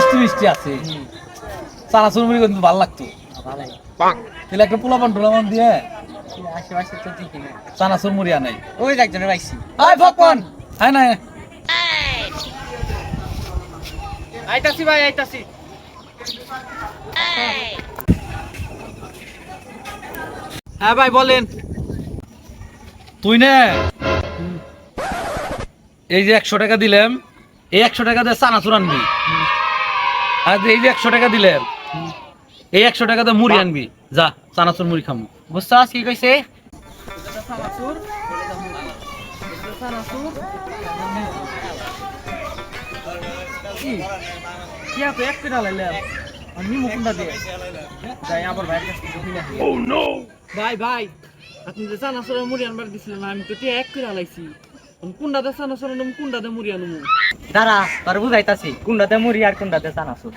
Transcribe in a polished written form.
মিষ্টি মিষ্টি আছে চানাচুর মুড়ি কিন্তু ভালো লাগতো ভালোই তাহলে একটা পোলাপান টোলাপান দিয়ে আশেপাশে তো ঠিকই না চানাচুর মুড়ি আনাই ওই একজনের পাইছি আয় পপকর্ন হ্যাঁ না আইতাছি ভাই আইতাছি হ্যাঁ ভাই বলেন তুই না এই যে 100 টাকা দিলাম এই 100 টাকা দিয়ে চানাচুর আনবি আর এই যে 100 টাকা দিলাম এই 100 টাকা দিয়ে মুড়ি আনবি যা চানাচুর মুড়ি খামু বুঝছস কি কইছে কি আপনি এক পিটা লাইলাম আমি মুকুন্দা দিয়ে যাই আবার ভাই ও নো ভাই ভাই আপনি যে চানাচুর মুড়ি আনবার দিছিলেন আমি তো এক পিটা লাইছি কুন্ডাতে চানাচুর আনম কুন্ডাতে মুড়ি আনমু দাঁড়া তোর বুঝাইতাছি কুন্ডাতে মুড়ি আর কুন্ডাতে চানাচুর